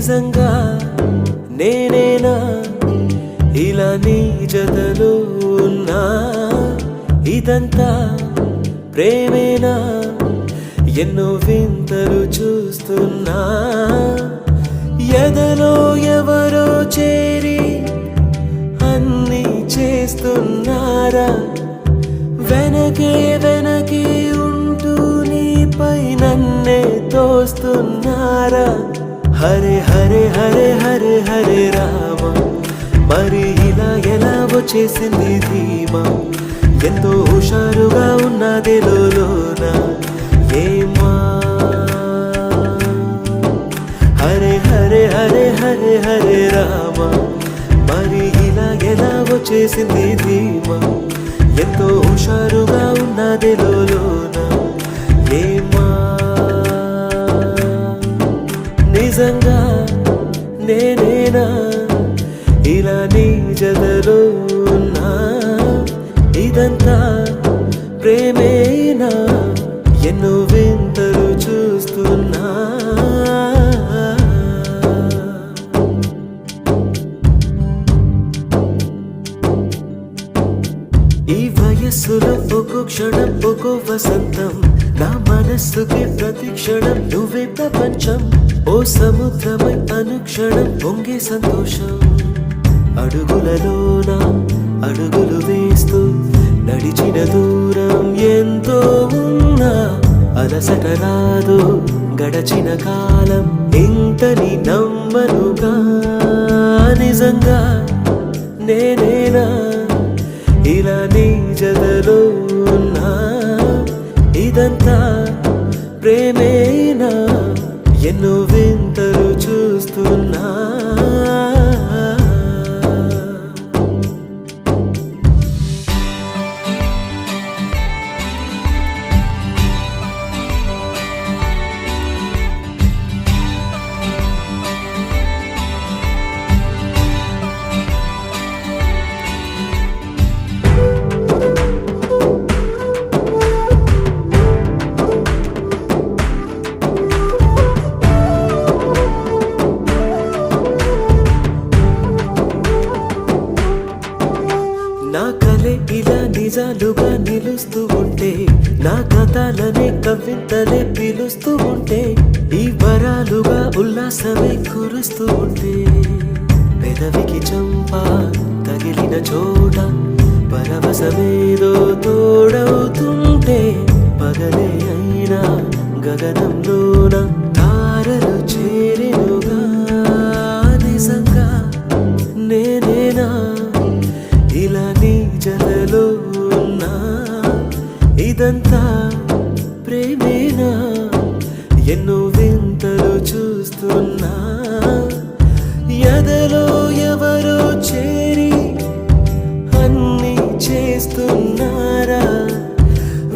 నిజంగా నేనేనా ఇలా నీ జతలో ఉన్నా ఇదంతా ప్రేమేనా ఎన్నో వింతలు చూస్తున్నా ఎదలో ఎవరో చేరి అన్నీ చేస్తున్నారా వెనకే వెనకే ఉంటూ నీపై నన్నే తోస్తున్నారా హరే హరే హరే హరే హరే రామ మరి ఇలా ఎలా వచ్చేసింది ధీమా ఎంతో హుషారుగా ఉన్నది లోన ఏమా హరే హరే హరే హరే హరే రామ మరి ఇలా ఎలా వచ్చేసింది ధీమా ఎంతో హుషారుగా ఉన్నది లోన ఏమా నిజంగా నేనేనా ఇలా నీ జతలో ఉన్నా ఇదంతా ప్రేమేనా ఎన్నో వింతలు చూస్తున్నా ఈ వయస్సులో ఒక్కో క్షణం ఒక్కో వసంతం నా మనస్సుకి ప్రతి క్షణం నువ్వే ప్రపంచం ఓ సముద్రమై అనుక్షణం పొంగే సంతోషం అడుగులలోన అడుగులు వేస్తూ నడిచిన దూరం ఎంతో ఉన్నా అలసట రాదు గడచిన కాలం ఇంతని నమ్మనుగా నిజంగా నేనేనా ఇలా నీ జతలో ఉన్నా ఇదంతా ప్రేమేనా ఎన్నో వింతలు చూస్తున్నా నా కలే ఇలా నిజాలుగా నిలుస్తూ ఉంటే నా కథలనే కవితలే పిలుస్తూ ఉంటే ఈ వరాలుగా ఉల్లాసమే కురుస్తూ ఉంటే పెదవికి చంప తగిలిన చోట పరవశమేదో తోడవుతుంటే పగలే అయినా గగనంలోన తారలు చేరెనుగా నిజంగా నేనేనా ఇలా నీ జతలో ఉన్నా ఇదంతా ప్రేమేనా ఎన్నో వింతలు చూస్తున్నా ఎదలో ఎవరో చేరి అన్నీ చేస్తున్నారా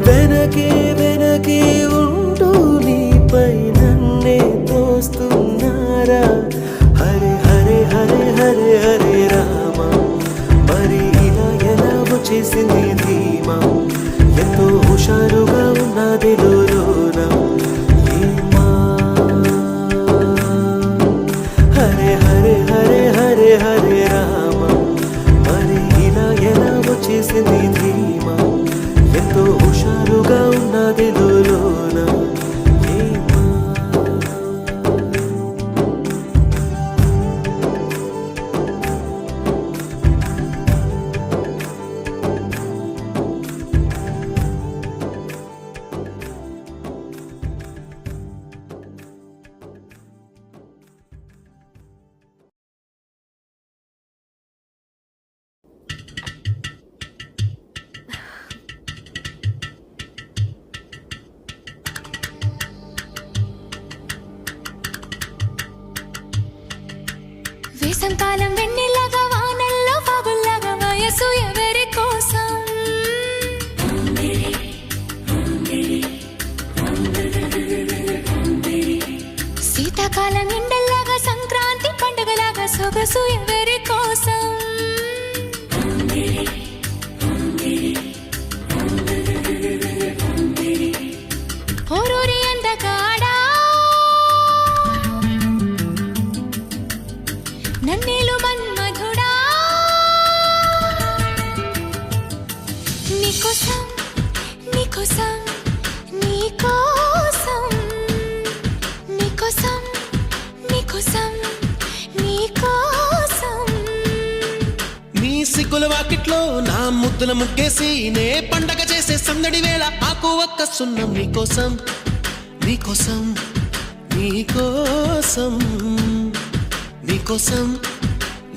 వెనకే వెనకే ఉంటూ నీపై నన్నే తోస్తున్నారా హరే హరే హరే హరే హరే రామ మరి ఇలా ఎలా వచ్చేసింది ధీమా ఎంతో హుషారుగా ఉన్నది లోన ఏమా హరే హరే హరే హరే హరే రామ మరి ఇలా ఎలా వచ్చేసింది ధీమా ఎంతో హుషారుగా ఉన్నది లోన ఏమా వేసంకాలం వెన్నెలాగా వానల్లో బాబుల్లాగా వయసు ఎవరి కోసం శీతాకాలం ఎండల్లాగా సంక్రాంతి పండుగలాగా సొగసు ఎవరి కోసం ఓరూరి అందగాడా నీకోసం నీకోసం నీ సిగ్గుల వాకిట్లో నా ముద్దుల ముగ్గేసి నే పండగ చేసే సందడి వేళ ఆకు ఒక్క సున్నం నీకోసం నీకోసం నీకోసం నీకోసం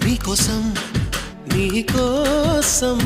నీకోసం నీకోసం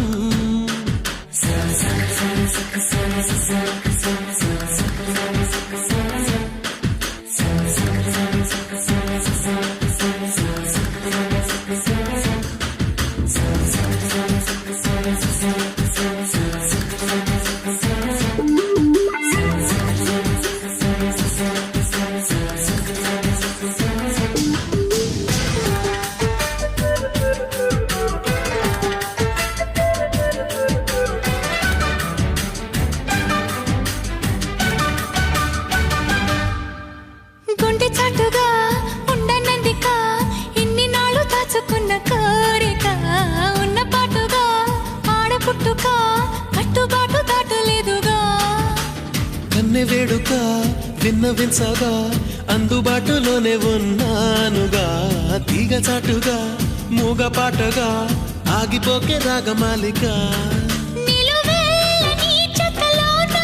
గుండె చాటుగా ఉండనందిక ఇన్ని నాళ్ళు దాచుకున్న కోరిక ఉన్న పాటుగా ఆడపుట్టుక కట్టుబాటు దాటలేదుగా కన్నె వేడుక విన్నవించగా అందుబాటులోనే ఉన్నానుగా తీగ చాటుగా మూగ పాటగా ఆగిపోకే రాగమాలిక నిలువెల్ల నీ చెత్తలోన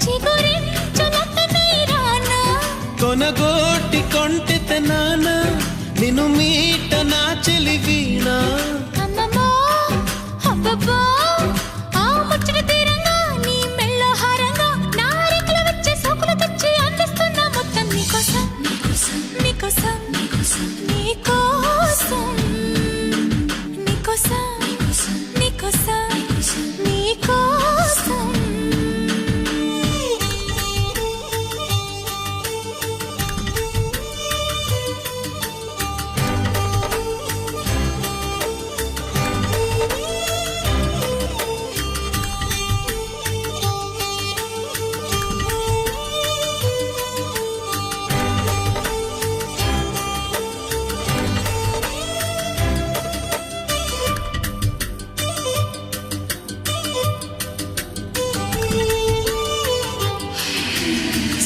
చిగురించునతనై రానా కొనగోటి కొంటె నాన్న నిన్ను మీట నా చెలివీనా అమ్మమ్మో అబ్బబ్బో ఆ ముచ్చట తీరంగా నీ మెళ్ళో హారంగా నా రెక్కలు వచ్చే సోకులు తెచ్చి అందిస్తున్న మొత్తం నీకోసం నీకోసం నీకోసం నీకోసం నీకోసం నీకోసం నీకోసం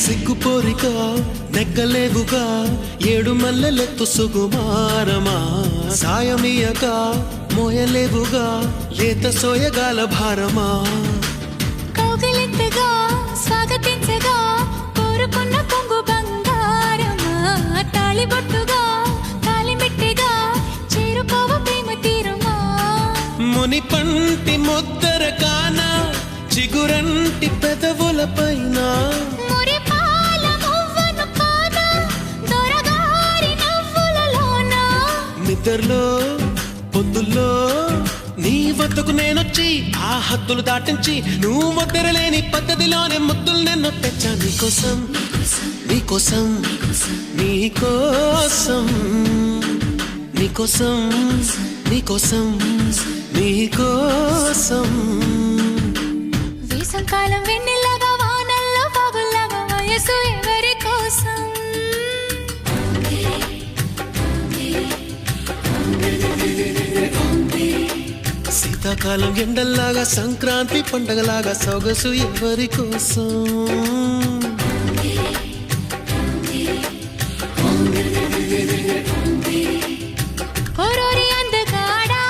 సిగ్గుపోరిక నెగ్గలేవుగా ఏడు మల్లెలెత్తు సుకుమారమా సాయమీయక మోయలేవుగా లేత సోయగాల భారమా కౌగిలింతగా స్వాగతించగా కోరుకున్న కొంగు బంగారమా తాళిబొట్టుగా తాళిమెట్టిగా చేరుకోవ ప్రేమ తీరమా ముని పంటి ముద్దర కాన చిగురంటి పెదవుల పైన మురిపాల మువ్వను కాదా దొరగారి నవ్వులలోన నిద్రలో పొద్దుల్లో నీ వద్దకు నేనొచ్చి ఆ హద్దులు దాటించి నువ్వు ముద్దరలేని పద్ధతిలోనే ముద్దులు నిన్ను తెచ్చా నీకోసం నీకోసం నీకోసం నీకోసం నీకోసం నీకోసం వేసంకాలం వెన్నెలాగా వానల్లో బాబుల్లాగా వయసు ఎవరి కోసం శీతాకాలం ఎండల్లాగా సంక్రాంతి పండగలాగా సొగసు ఎవరి కోసం ఓరోరి అందగాడా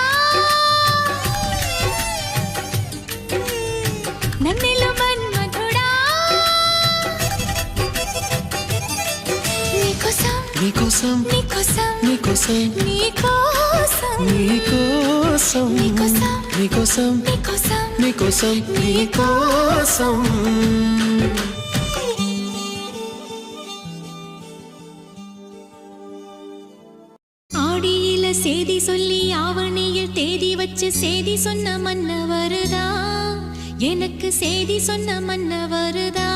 నన్నిలు మన్మధుడా నీకోసం నీకోసం నీకోసం నీకోసం నీకోసం నీకోసం నీకోసం నీకోసం నీకోసం నీకోసం నీకోసం ஆடியில சேதி சொல்லி ஆவணியில் தேதி வச்சு சேதி சொன்ன மன்ன வருதா எனக்கு சேதி சொன்ன மன்ன வருதா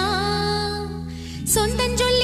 சொந்தஞ்சொல்லி